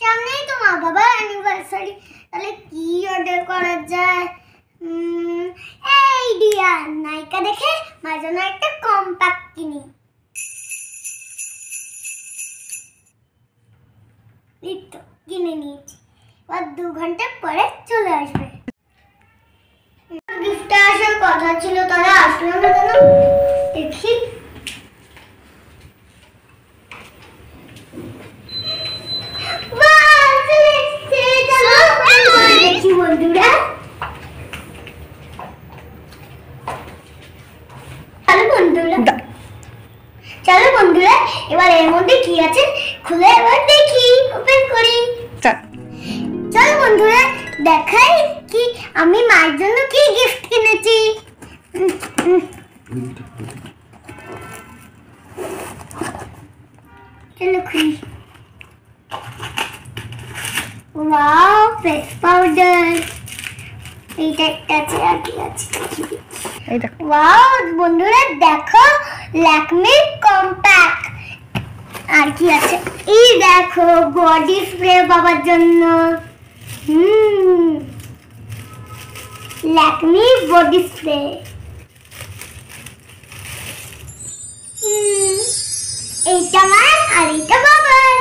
সামনেই তো মা বাবার অ্যানিভার্সারি, তাহলে কি অর্ডার করা যায়? আইডিয়া, নায়িকা দেখে মার জন্য একটা কম্প্যাক্ট কিনি। এই তো কিনে নিয়েছি, আর 2 ঘন্টা পরে চলে আসবে। গিফটটা আসার কথা ছিল, তাহলে আসলো না কেন? দেখি বন্ধুরা, চলো বন্ধুরা, এবার এর মধ্যে কি আছে খুলে এবার দেখি, ওপেন করি। চলো বন্ধুরা, দেখাই কি আমি মায়ের জন্য কি গিফট কিনেছি। চলো খুলি। ওয়াও, ফেস পাউডার, এইটা একটা আছে, আর কি আছে এই দেখো। ওয়াও বন্ধুরা দেখো, ল্যাকমে কম্প্যাক্ট। আর কি আছে, এই দেখো বডি স্প্রে বাবার জন্য। Lakme body spray. এইটা আমার আর এইটা বাবার।